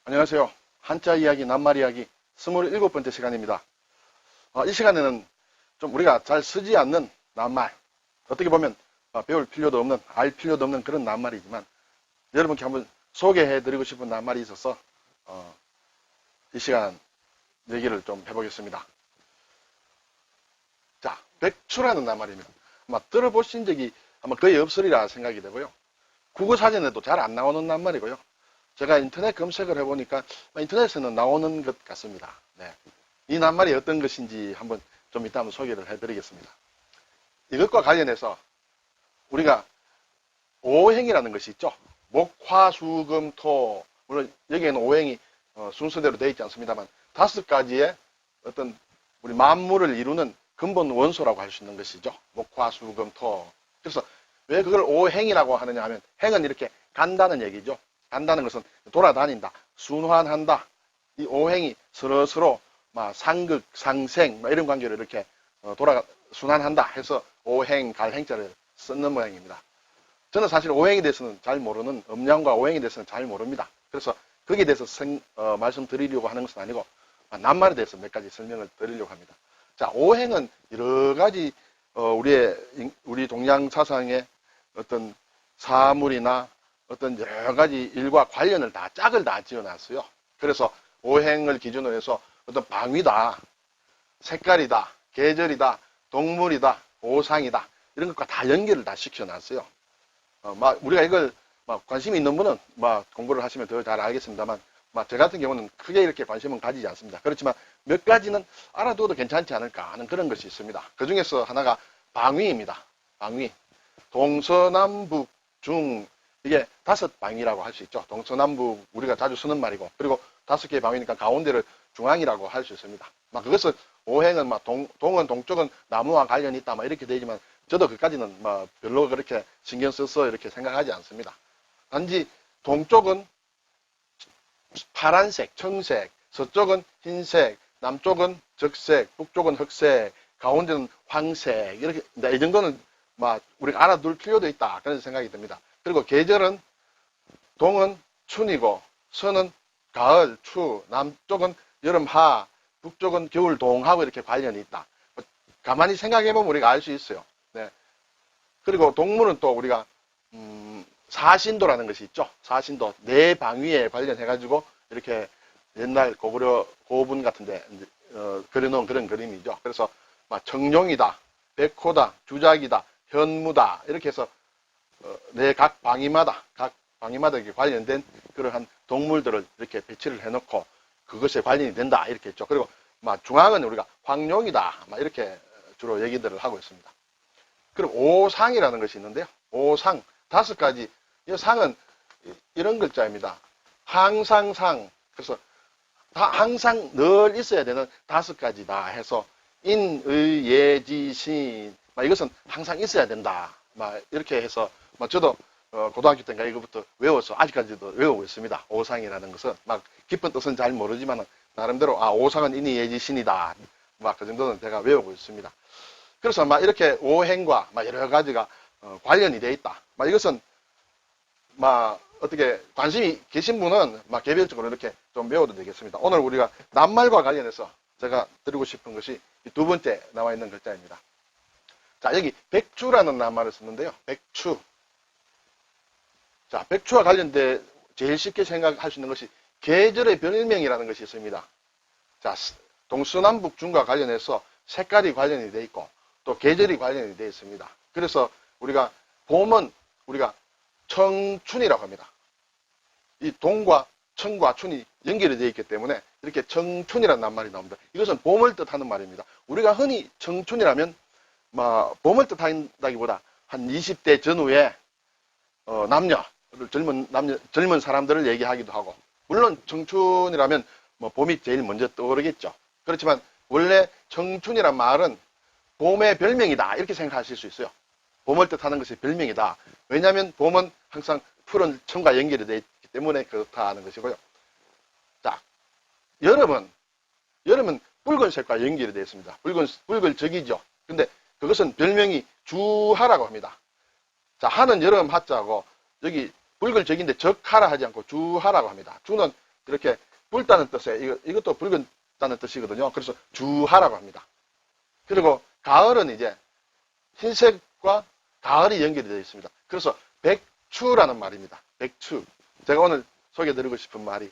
안녕하세요. 한자 이야기, 낱말 이야기 27번째 시간입니다. 이 시간에는 좀 우리가 잘 쓰지 않는 낱말, 어떻게 보면 배울 필요도 없는, 알 필요도 없는 그런 낱말이지만 여러분께 한번 소개해드리고 싶은 낱말이 있어서 이 시간 얘기를 좀 해보겠습니다. 자, 백추라는 낱말입니다. 아마 들어보신 적이 아마 거의 없으리라 생각이 되고요. 국어사전에도 잘 안 나오는 낱말이고요. 제가 인터넷 검색을 해보니까 인터넷에는 나오는 것 같습니다. 네. 이 낱말이 어떤 것인지 한번 좀 이따 한번 소개를 해드리겠습니다. 이것과 관련해서 우리가 오행이라는 것이 있죠. 목, 화, 수, 금, 토. 물론 여기에는 오행이 순서대로 되어 있지 않습니다만 5가지의 어떤 우리 만물을 이루는 근본 원소라고 할 수 있는 것이죠. 목, 화, 수, 금, 토. 그래서 왜 그걸 오행이라고 하느냐 하면 행은 이렇게 간다는 얘기죠. 간다는 것은 돌아다닌다, 순환한다. 이 오행이 서로서로 상극, 상생 이런 관계로 이렇게 순환한다 해서 오행, 갈행자를 쓰는 모양입니다. 저는 사실 오행에 대해서는 잘 모르는, 음양과 오행에 대해서는 잘 모릅니다. 그래서 거기에 대해서 말씀드리려고 하는 것은 아니고 낱말에 대해서 몇 가지 설명을 드리려고 합니다. 자, 오행은 여러 가지 우리 동양 사상의 어떤 사물이나 어떤 여러 가지 일과 관련을 짝을 다 지어놨어요. 그래서 오행을 기준으로 해서 어떤 방위다, 색깔이다, 계절이다, 동물이다, 오상이다 이런 것과 다 연결을 다 시켜놨어요. 우리가 이걸 관심이 있는 분은 공부를 하시면 더 잘 알겠습니다만 저 같은 경우는 크게 이렇게 관심은 가지지 않습니다. 그렇지만 몇 가지는 알아둬도 괜찮지 않을까 하는 그런 것이 있습니다. 그 중에서 하나가 방위입니다. 방위. 동서남북 중 이게 5방위라고 할 수 있죠. 동서남북 우리가 자주 쓰는 말이고 그리고 5개의 방위니까 가운데를 중앙이라고 할 수 있습니다. 그것은 오행은 동은 동쪽은 나무와 관련이 있다 이렇게 되지만 저도 그까지는 별로 그렇게 신경 써서 이렇게 생각하지 않습니다. 단지 동쪽은 파란색, 청색, 서쪽은 흰색, 남쪽은 적색, 북쪽은 흑색, 가운데는 황색 이렇게 이 정도는 우리가 알아둘 필요도 있다 그런 생각이 듭니다. 그리고 계절은 동은 춘이고 서는 가을, 추, 남쪽은 여름, 하, 북쪽은 겨울, 동하고 이렇게 관련이 있다. 가만히 생각해보면 우리가 알 수 있어요. 네. 그리고 동물은 또 우리가 사신도라는 것이 있죠. 사신도, 네 방위에 관련해가지고 이렇게 옛날 고구려 고분 같은데 그려놓은 그런 그림이죠. 그래서 청룡이다, 백호다, 주작이다, 현무다 이렇게 해서 각 방위마다 이렇게 관련된 그러한 동물들을 이렇게 배치를 해놓고 그것에 관련이 된다 이렇게 했죠. 그리고 중앙은 우리가 황룡이다 이렇게 주로 얘기들을 하고 있습니다. 그리고 오상이라는 것이 있는데요. 오상 5가지. 이 상은 이런 글자입니다. 항상 상. 그래서 항상 늘 있어야 되는 5가지다 해서 인, 의, 예, 지, 신. 이것은 항상 있어야 된다. 이렇게 해서 저도 고등학교 때인가 이거부터 외워서 아직까지도 외우고 있습니다. 오상이라는 것은 깊은 뜻은 잘 모르지만 나름대로 오상은 인이, 예지, 신이다. 그 정도는 제가 외우고 있습니다. 그래서 이렇게 오행과 여러 가지가 관련이 되어 있다. 이것은 어떻게 관심이 계신 분은 개별적으로 이렇게 좀 외워도 되겠습니다. 오늘 우리가 낱말과 관련해서 제가 드리고 싶은 것이 두 번째 나와 있는 글자입니다. 자, 여기 백추라는 낱말을 썼는데요. 백추. 자, 백추와 관련돼 제일 쉽게 생각할 수 있는 것이 계절의 별명이라는 것이 있습니다. 자, 동서남북 중과 관련해서 색깔이 관련이 되어 있고 또 계절이 관련이 되어 있습니다. 그래서 우리가 봄은 우리가 청춘이라고 합니다. 이 동과 청과 춘이 연결이 되어 있기 때문에 이렇게 청춘이라는 낱말이 나옵니다. 이것은 봄을 뜻하는 말입니다. 우리가 흔히 청춘이라면 봄을 뜻한다기보다 한 20대 전후에 젊은 사람들을 얘기하기도 하고 물론 청춘이라면 봄이 제일 먼저 떠오르겠죠. 그렇지만 원래 청춘이란 말은 봄의 별명이다 이렇게 생각하실 수 있어요. 봄을 뜻하는 것이 별명이다. 왜냐하면 봄은 항상 푸른 청과 연결이 되어 있기 때문에 그렇다는 것이고요. 자, 여름은 붉은색과 연결이 되어 있습니다. 붉은적이죠. 근데 그것은 별명이 주하라고 합니다. 자, 하는 여름 하자고 여기 붉은적인데 적하라 하지 않고 주하라고 합니다. 주는 이렇게 붉다는 뜻에 이것도 붉다는 뜻이거든요. 그래서 주하라고 합니다. 그리고 가을은 이제 흰색과 가을이 연결이 되어 있습니다. 그래서 백추라는 말입니다. 백추. 제가 오늘 소개해드리고 싶은 말이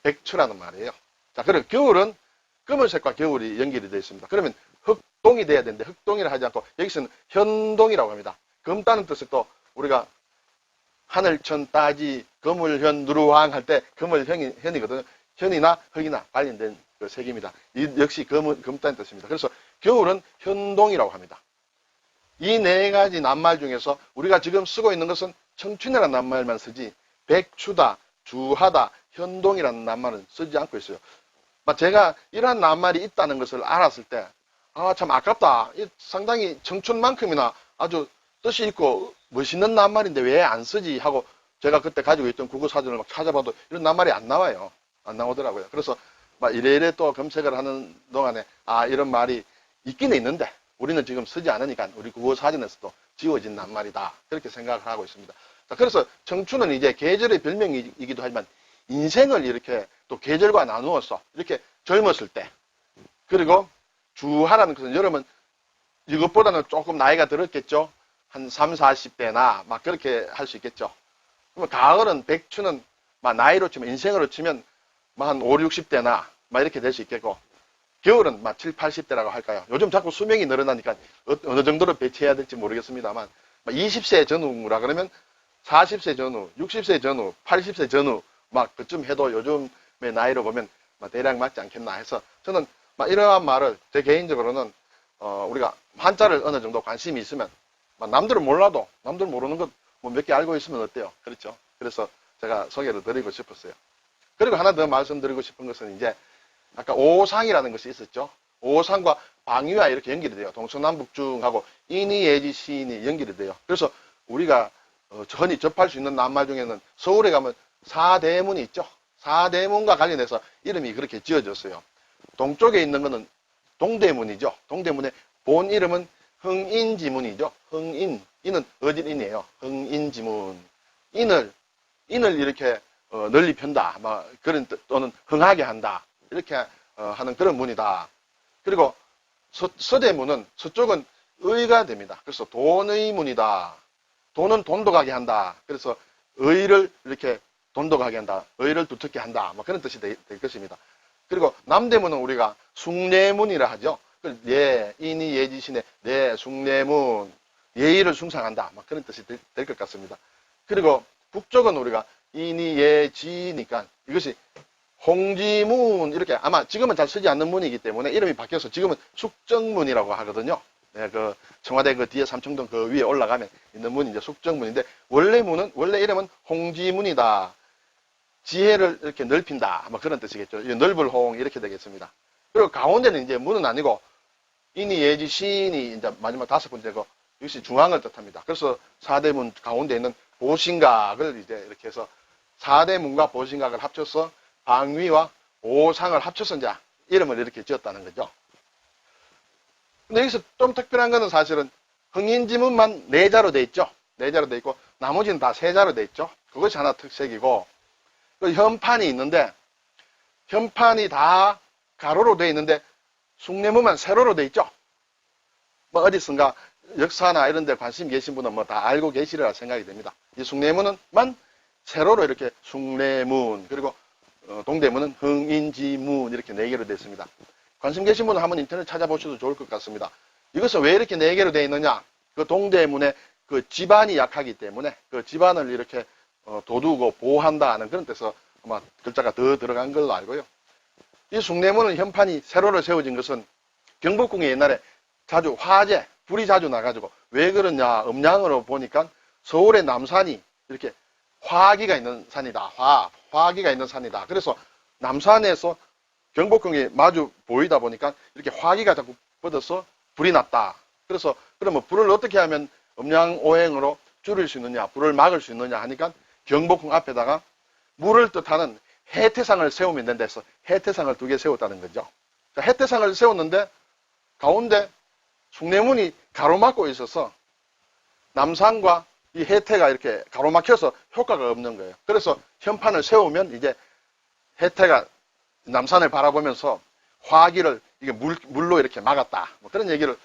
백추라는 말이에요. 자, 그리고 겨울은 검은색과 겨울이 연결이 되어 있습니다. 그러면 흑동이 돼야 되는데 흑동이라 하지 않고 여기서는 현동이라고 합니다. 검다는 뜻을 또 우리가 하늘천 따지 검을현 누루황 할 때 검을현이거든요. 현이나 흑이나 관련된 그 색입니다. 역시 검다는 뜻입니다. 그래서 겨울은 현동이라고 합니다. 이 네 가지 낱말 중에서 우리가 지금 쓰고 있는 것은 청춘이라는 낱말만 쓰지 백추다, 주하다, 현동이라는 낱말은 쓰지 않고 있어요. 제가 이러한 낱말이 있다는 것을 알았을 때 참 아깝다. 상당히 청춘만큼이나 아주 뜻이 있고 멋있는 낱말인데 왜 안 쓰지 하고 제가 그때 가지고 있던 국어사전을 막 찾아봐도 이런 낱말이 안 나와요. 안 나오더라고요. 그래서 이래이래 또 검색을 하는 동안에 이런 말이 있긴 있는데 우리는 지금 쓰지 않으니까 우리 국어사전에서도 지워진 낱말이다. 그렇게 생각을 하고 있습니다. 자, 그래서 청춘은 이제 계절의 별명이기도 하지만 인생을 이렇게 또 계절과 나누어서 이렇게 젊었을 때 그리고 주하라는 것은 여러분 이것보다는 조금 나이가 들었겠죠. 한 3, 40대나 막 그렇게 할 수 있겠죠. 그러면 가을은 백추는 나이로 치면 인생으로 치면 한 5, 60대나 이렇게 될 수 있겠고 겨울은 7, 80대라고 할까요? 요즘 자꾸 수명이 늘어나니까 어느 정도로 배치해야 될지 모르겠습니다만 20세 전후라 그러면 40세 전후, 60세 전후, 80세 전후 그쯤 해도 요즘의 나이로 보면 대략 맞지 않겠나 해서 저는 이러한 말을 제 개인적으로는 우리가 한자를 어느 정도 관심이 있으면 남들은 몰라도 남들 모르는 것 몇 개 알고 있으면 어때요? 그렇죠? 그래서 제가 소개를 드리고 싶었어요. 그리고 하나 더 말씀드리고 싶은 것은 이제 아까 오상이라는 것이 있었죠. 오상과 방위와 이렇게 연결이 돼요. 동서남북중하고 인이, 예지, 시인이 연결이 돼요. 그래서 우리가 흔히 접할 수 있는 낱말 중에는 서울에 가면 사대문이 있죠. 사대문과 관련해서 이름이 그렇게 지어졌어요. 동쪽에 있는 것은 동대문이죠. 동대문의 본 이름은 흥인지문이죠. 흥인. 이는 어진인이에요. 흥인지문. 인을 이렇게 널리 편다. 그런 뜻, 또는 흥하게 한다. 이렇게 하는 그런 문이다. 그리고 서대문은 서쪽은 의가 됩니다. 그래서 돈의 문이다. 돈은 돈독하게 한다. 그래서 의를 이렇게 돈독하게 한다. 의를 두텁게 한다. 그런 뜻이 될 것입니다. 그리고 남대문은 우리가 숭례문이라 하죠. 예, 인이 예지신의 네, 숭례문. 예의를 숭상한다. 그런 뜻이 될 것 같습니다. 그리고 북쪽은 우리가 인이 예지니까 이것이 홍지문 이렇게 아마 지금은 잘 쓰지 않는 문이기 때문에 이름이 바뀌어서 지금은 숙정문이라고 하거든요. 네, 그 청와대 그 뒤에 삼청동 그 위에 올라가면 있는 문이 이제 숙정문인데 원래 이름은 홍지문이다. 지혜를 이렇게 넓힌다. 그런 뜻이겠죠. 넓을 홍 이렇게 되겠습니다. 그리고 가운데는 이제 문은 아니고 인이 예지 시인이 이제 마지막 다섯 번째고 역시 중앙을 뜻합니다. 그래서 사대문 가운데 있는 보신각을 이제 이렇게 해서 사대문과 보신각을 합쳐서 방위와 오상을 합쳐서 이제 이름을 이렇게 지었다는 거죠. 근데 여기서 좀 특별한 거는 사실은 흥인지문만 4자로 돼 있죠. 4자로 돼 있고 나머지는 다 3자로 돼 있죠. 그것이 하나 특색이고 그 현판이 있는데 현판이 다 가로로 돼 있는데 숭례문만 세로로 돼 있죠. 어디선가 역사나 이런 데 관심 계신 분은 다 알고 계시리라 생각이 됩니다. 이 숭례문은만 세로로 이렇게 숭례문 그리고 동대문은 흥인지문 이렇게 4개로 되어 있습니다. 관심 계신 분은 한번 인터넷 찾아보셔도 좋을 것 같습니다. 이것은 왜 이렇게 4개로 되어 있느냐? 그 동대문의 그 지반이 약하기 때문에 그 지반을 이렇게 도두고 보호한다는 그런 뜻에서 아마 글자가 더 들어간 걸로 알고요. 이 숭례문은 현판이 세로로 세워진 것은 경복궁에 옛날에 자주 화재, 불이 자주 나가지고 왜 그러냐? 음양으로 보니까 서울의 남산이 이렇게 화기가 있는 산이다. 화기가 있는 산이다. 그래서 남산에서 경복궁이 마주 보이다 보니까 이렇게 화기가 자꾸 뻗어서 불이 났다. 그래서 그러면 불을 어떻게 하면 음양오행으로 줄일 수 있느냐, 불을 막을 수 있느냐 하니까 경복궁 앞에다가 물을 뜻하는 해태상을 세우면 된다 해서 해태상을 2개 세웠다는 거죠. 해태상을 세웠는데 가운데 숭례문이 가로막고 있어서 남산과 이 해태가 이렇게 가로막혀서 효과가 없는 거예요. 그래서 현판을 세우면 이제 혜태가 남산을 바라보면서 화기를 이게 물로 이렇게 막았다. 뭐 그런 얘기를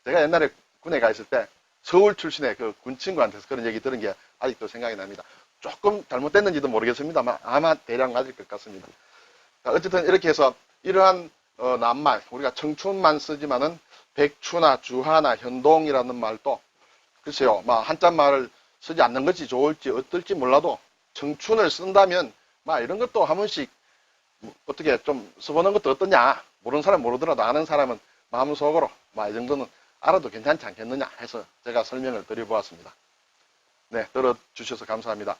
제가 옛날에 군에 가 있을 때 서울 출신의 그 군 친구한테서 그런 얘기 들은 게 아직도 생각이 납니다. 조금 잘못됐는지도 모르겠습니다만 아마 대략 맞을 것 같습니다. 어쨌든 이렇게 해서 이러한 낱말, 우리가 청춘만 쓰지만은 백추나 주하나 현동이라는 말도 글쎄요, 한자말을 쓰지 않는 것이 좋을지 어떨지 몰라도 청춘을 쓴다면 이런 것도 한 번씩 어떻게 좀 써보는 것도 어떠냐. 모르는 사람 모르더라도 아는 사람은 마음속으로 이 정도는 알아도 괜찮지 않겠느냐 해서 제가 설명을 드려보았습니다. 네, 들어주셔서 감사합니다.